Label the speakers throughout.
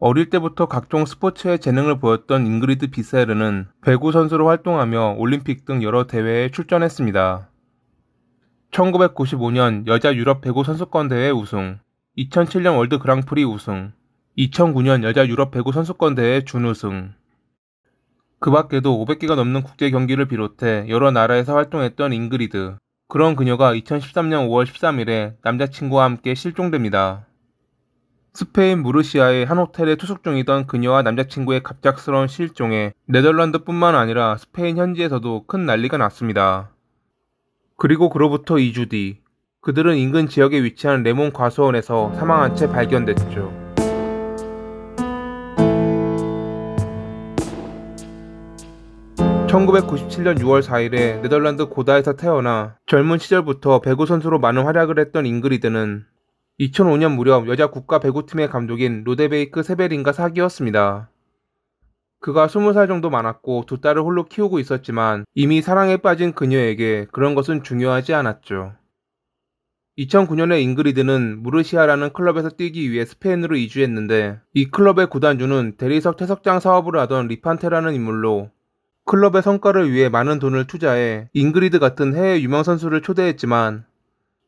Speaker 1: 어릴 때부터 각종 스포츠에 재능을 보였던 잉그리드 비세르는 배구 선수로 활동하며 올림픽 등 여러 대회에 출전했습니다. 1995년 여자 유럽 배구 선수권 대회 우승, 2007년 월드 그랑프리 우승, 2009년 여자 유럽 배구 선수권 대회 준우승. 그 밖에도 500개가 넘는 국제 경기를 비롯해 여러 나라에서 활동했던 잉그리드. 그런 그녀가 2013년 5월 13일에 남자친구와 함께 실종됩니다. 스페인 무르시아의 한 호텔에 투숙 중이던 그녀와 남자친구의 갑작스러운 실종에 네덜란드뿐만 아니라 스페인 현지에서도 큰 난리가 났습니다. 그리고 그로부터 2주 뒤, 그들은 인근 지역에 위치한 레몬 과수원에서 사망한 채 발견됐죠. (1997년 6월 4일에) 네덜란드 고다에서 태어나 젊은 시절부터 배구 선수로 많은 활약을 했던 잉그리드는 2005년 무렵 여자 국가 배구팀의 감독인 로데베이크 세베린과 사귀었습니다. 그가 20살 정도 많았고 두 딸을 홀로 키우고 있었지만 이미 사랑에 빠진 그녀에게 그런 것은 중요하지 않았죠. 2009년에 잉그리드는 무르시아라는 클럽에서 뛰기 위해 스페인으로 이주했는데, 이 클럽의 구단주는 대리석 채석장 사업을 하던 리판테라는 인물로 클럽의 성과를 위해 많은 돈을 투자해 잉그리드 같은 해외 유명 선수를 초대했지만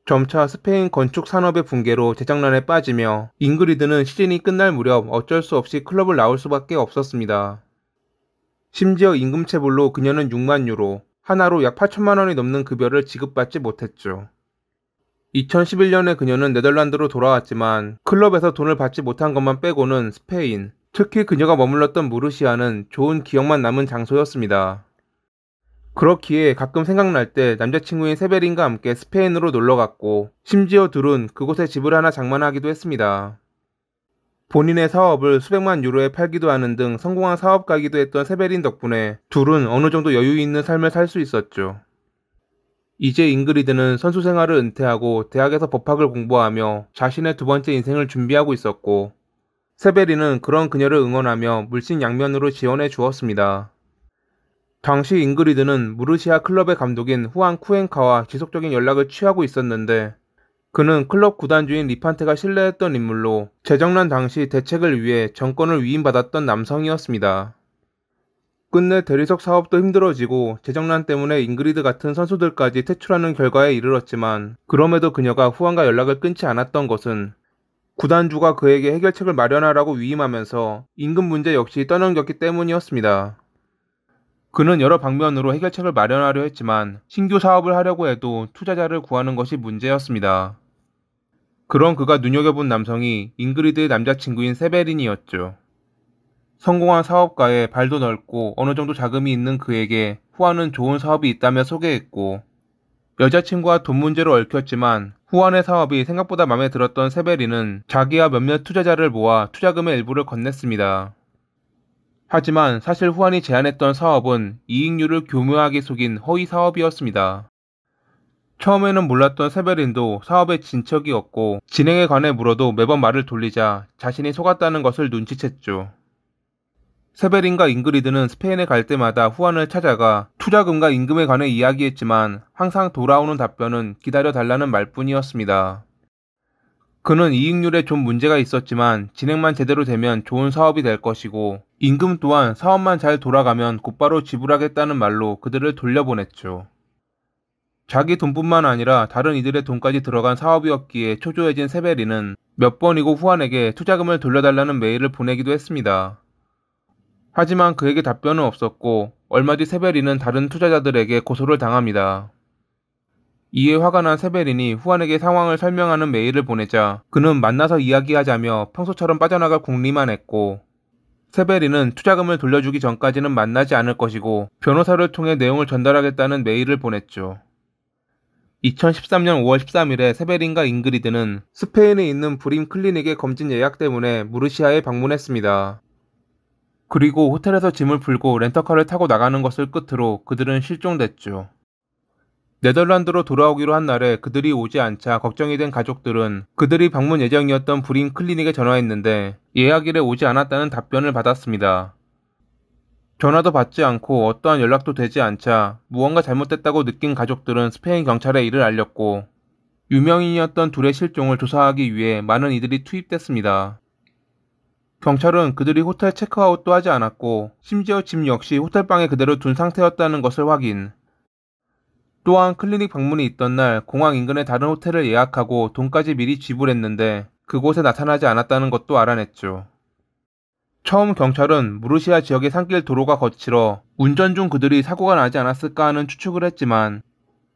Speaker 1: 점차 스페인 건축 산업의 붕괴로 재정난에 빠지며 잉그리드는 시즌이 끝날 무렵 어쩔 수 없이 클럽을 나올 수밖에 없었습니다. 심지어 임금체불로 그녀는 6만 유로, 하나로 약 8천만 원이 넘는 급여를 지급받지 못했죠. 2011년에 그녀는 네덜란드로 돌아왔지만 클럽에서 돈을 받지 못한 것만 빼고는 스페인, 특히 그녀가 머물렀던 무르시아는 좋은 기억만 남은 장소였습니다. 그렇기에 가끔 생각날 때 남자친구인 세베린과 함께 스페인으로 놀러갔고, 심지어 둘은 그곳에 집을 하나 장만하기도 했습니다. 본인의 사업을 수백만 유로에 팔기도 하는 등 성공한 사업가이기도 했던 세베린 덕분에 둘은 어느 정도 여유 있는 삶을 살 수 있었죠. 이제 잉그리드는 선수 생활을 은퇴하고 대학에서 법학을 공부하며 자신의 두 번째 인생을 준비하고 있었고, 세베린은 그런 그녀를 응원하며 물심양면으로 지원해 주었습니다. 당시 잉그리드는 무르시아 클럽의 감독인 후안 쿠엔카와 지속적인 연락을 취하고 있었는데, 그는 클럽 구단주인 리판테가 신뢰했던 인물로 재정난 당시 대책을 위해 정권을 위임받았던 남성이었습니다. 끝내 대리석 사업도 힘들어지고 재정난 때문에 잉그리드 같은 선수들까지 퇴출하는 결과에 이르렀지만, 그럼에도 그녀가 후안과 연락을 끊지 않았던 것은 구단주가 그에게 해결책을 마련하라고 위임하면서 임금 문제 역시 떠넘겼기 때문이었습니다. 그는 여러 방면으로 해결책을 마련하려 했지만 신규 사업을 하려고 해도 투자자를 구하는 것이 문제였습니다. 그런 그가 눈여겨본 남성이 잉그리드의 남자친구인 세베린이었죠. 성공한 사업가에 발도 넓고 어느 정도 자금이 있는 그에게 후안은 좋은 사업이 있다며 소개했고, 여자친구와 돈 문제로 얽혔지만 후안의 사업이 생각보다 마음에 들었던 세베린은 자기와 몇몇 투자자를 모아 투자금의 일부를 건넸습니다. 하지만 사실 후안이 제안했던 사업은 이익률을 교묘하게 속인 허위 사업이었습니다. 처음에는 몰랐던 세베린도 사업에 진척이 없고 진행에 관해 물어도 매번 말을 돌리자 자신이 속았다는 것을 눈치챘죠. 세베린과 잉그리드는 스페인에 갈 때마다 후안을 찾아가 투자금과 임금에 관해 이야기했지만 항상 돌아오는 답변은 기다려달라는 말뿐이었습니다. 그는 이익률에 좀 문제가 있었지만 진행만 제대로 되면 좋은 사업이 될 것이고, 임금 또한 사업만 잘 돌아가면 곧바로 지불하겠다는 말로 그들을 돌려보냈죠. 자기 돈뿐만 아니라 다른 이들의 돈까지 들어간 사업이었기에 초조해진 세베린은 몇 번이고 후안에게 투자금을 돌려달라는 메일을 보내기도 했습니다. 하지만 그에게 답변은 없었고 얼마 뒤 세베린은 다른 투자자들에게 고소를 당합니다. 이에 화가 난 세베린이 후안에게 상황을 설명하는 메일을 보내자 그는 만나서 이야기하자며 평소처럼 빠져나갈 궁리만 했고, 세베린은 투자금을 돌려주기 전까지는 만나지 않을 것이고 변호사를 통해 내용을 전달하겠다는 메일을 보냈죠. 2013년 5월 13일에 세베린과 잉그리드는 스페인에 있는 브림 클리닉의 검진 예약 때문에 무르시아에 방문했습니다. 그리고 호텔에서 짐을 풀고 렌터카를 타고 나가는 것을 끝으로 그들은 실종됐죠. 네덜란드로 돌아오기로 한 날에 그들이 오지 않자 걱정이 된 가족들은 그들이 방문 예정이었던 브림 클리닉에 전화했는데 예약일에 오지 않았다는 답변을 받았습니다. 전화도 받지 않고 어떠한 연락도 되지 않자 무언가 잘못됐다고 느낀 가족들은 스페인 경찰에 이를 알렸고, 유명인이었던 둘의 실종을 조사하기 위해 많은 이들이 투입됐습니다. 경찰은 그들이 호텔 체크아웃도 하지 않았고 심지어 짐 역시 호텔방에 그대로 둔 상태였다는 것을 확인. 또한 클리닉 방문이 있던 날 공항 인근의 다른 호텔을 예약하고 돈까지 미리 지불했는데 그곳에 나타나지 않았다는 것도 알아냈죠. 처음 경찰은 무르시아 지역의 산길 도로가 거칠어 운전 중 그들이 사고가 나지 않았을까 하는 추측을 했지만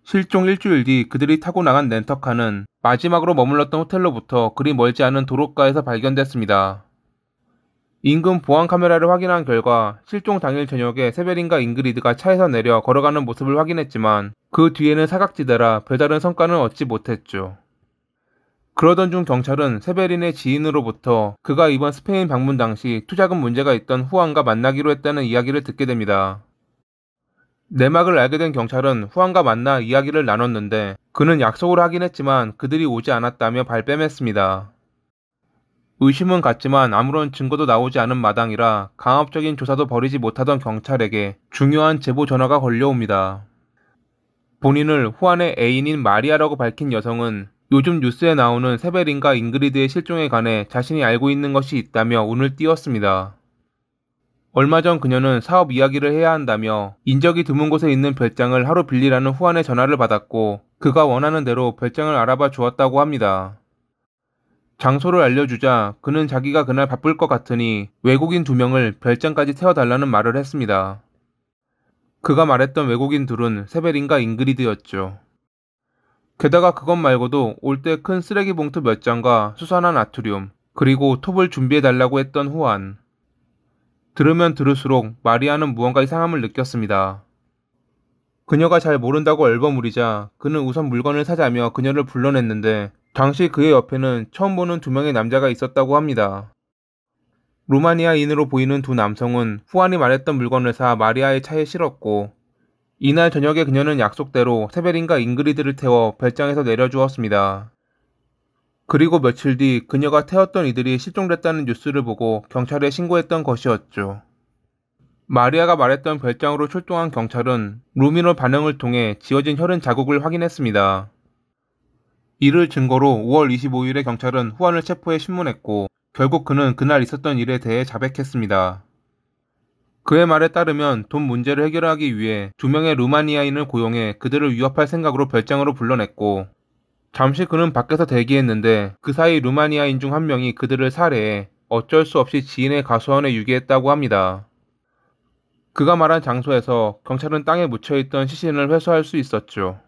Speaker 1: 실종 일주일 뒤 그들이 타고 나간 렌터카는 마지막으로 머물렀던 호텔로부터 그리 멀지 않은 도로가에서 발견됐습니다. 인근 보안 카메라를 확인한 결과 실종 당일 저녁에 세베린과 잉그리드가 차에서 내려 걸어가는 모습을 확인했지만 그 뒤에는 사각지대라 별다른 성과는 얻지 못했죠. 그러던 중 경찰은 세베린의 지인으로부터 그가 이번 스페인 방문 당시 투자금 문제가 있던 후안과 만나기로 했다는 이야기를 듣게 됩니다. 내막을 알게 된 경찰은 후안과 만나 이야기를 나눴는데 그는 약속을 하긴 했지만 그들이 오지 않았다며 발뺌했습니다. 의심은 갔지만 아무런 증거도 나오지 않은 마당이라 강압적인 조사도 벌이지 못하던 경찰에게 중요한 제보 전화가 걸려옵니다. 본인을 후안의 애인인 마리아라고 밝힌 여성은 요즘 뉴스에 나오는 세베린과 잉그리드의 실종에 관해 자신이 알고 있는 것이 있다며 운을 띄웠습니다. 얼마 전 그녀는 사업 이야기를 해야 한다며 인적이 드문 곳에 있는 별장을 하루 빌리라는 후안의 전화를 받았고 그가 원하는 대로 별장을 알아봐 주었다고 합니다. 장소를 알려주자 그는 자기가 그날 바쁠 것 같으니 외국인 2명을 별장까지 태워달라는 말을 했습니다. 그가 말했던 외국인 둘은 세베린과 잉그리드였죠. 게다가 그것 말고도 올 때 큰 쓰레기 봉투 몇 장과 수산화 나트륨, 그리고 톱을 준비해달라고 했던 후안. 들으면 들을수록 마리아는 무언가 이상함을 느꼈습니다. 그녀가 잘 모른다고 얼버무리자 그는 우선 물건을 사자며 그녀를 불러냈는데 당시 그의 옆에는 처음 보는 2명의 남자가 있었다고 합니다. 루마니아인으로 보이는 2 남성은 후안이 말했던 물건을 사 마리아의 차에 실었고 이날 저녁에 그녀는 약속대로 세베린과 잉그리드를 태워 별장에서 내려주었습니다. 그리고 며칠 뒤 그녀가 태웠던 이들이 실종됐다는 뉴스를 보고 경찰에 신고했던 것이었죠. 마리아가 말했던 별장으로 출동한 경찰은 루미놀 반응을 통해 지워진 혈흔 자국을 확인했습니다. 이를 증거로 5월 25일에 경찰은 후안을 체포해 신문했고 결국 그는 그날 있었던 일에 대해 자백했습니다. 그의 말에 따르면 돈 문제를 해결하기 위해 2명의 루마니아인을 고용해 그들을 위협할 생각으로 별장으로 불러냈고 잠시 그는 밖에서 대기했는데 그 사이 루마니아인 중 1명이 그들을 살해해 어쩔 수 없이 지인의 가수원에 유기했다고 합니다. 그가 말한 장소에서 경찰은 땅에 묻혀있던 시신을 회수할 수 있었죠.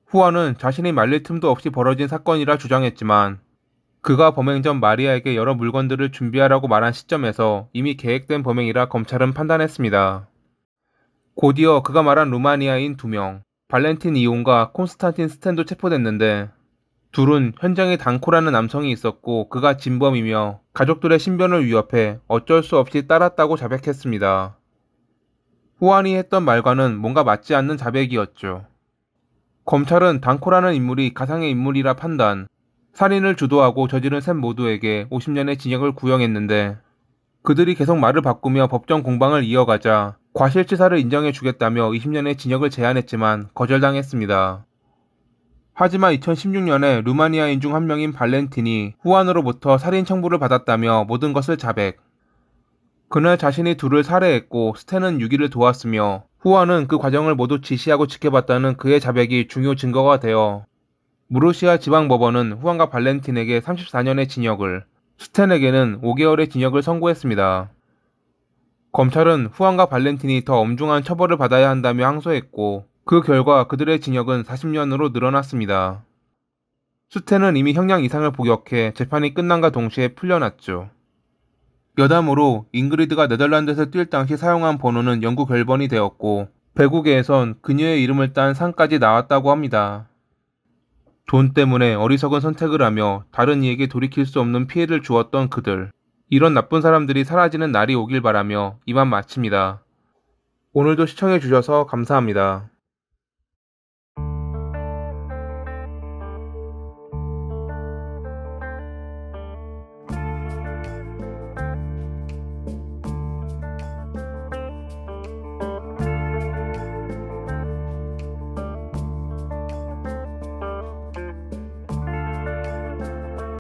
Speaker 1: 후안은 자신이 말릴 틈도 없이 벌어진 사건이라 주장했지만 그가 범행 전 마리아에게 여러 물건들을 준비하라고 말한 시점에서 이미 계획된 범행이라 검찰은 판단했습니다. 곧이어 그가 말한 루마니아인 2명, 발렌틴 이온과 콘스탄틴 스탠도 체포됐는데 둘은 현장에 단코라는 남성이 있었고 그가 진범이며 가족들의 신변을 위협해 어쩔 수 없이 따랐다고 자백했습니다. 후안이 했던 말과는 뭔가 맞지 않는 자백이었죠. 검찰은 단코라는 인물이 가상의 인물이라 판단, 살인을 주도하고 저지른 셋 모두에게 50년의 징역을 구형했는데 그들이 계속 말을 바꾸며 법정 공방을 이어가자 과실치사를 인정해주겠다며 20년의 징역을 제안했지만 거절당했습니다. 하지만 2016년에 루마니아인 중 1명인 발렌틴이 후안으로부터 살인 청구를 받았다며 모든 것을 자백. 그날 자신이 둘을 살해했고 스탠은 유기를 도왔으며 후안은 그 과정을 모두 지시하고 지켜봤다는 그의 자백이 중요 증거가 되어 무르시아 지방법원은 후안과 발렌틴에게 34년의 징역을, 스탠에게는 5개월의 징역을 선고했습니다. 검찰은 후안과 발렌틴이 더 엄중한 처벌을 받아야 한다며 항소했고 그 결과 그들의 징역은 40년으로 늘어났습니다. 스탠은 이미 형량 이상을 복역해 재판이 끝남과 동시에 풀려났죠. 여담으로 잉그리드가 네덜란드에서 뛸 당시 사용한 번호는 영구 결번이 되었고 배구계에선 그녀의 이름을 딴 상까지 나왔다고 합니다. 돈 때문에 어리석은 선택을 하며 다른 이에게 돌이킬 수 없는 피해를 주었던 그들. 이런 나쁜 사람들이 사라지는 날이 오길 바라며 이만 마칩니다. 오늘도 시청해주셔서 감사합니다.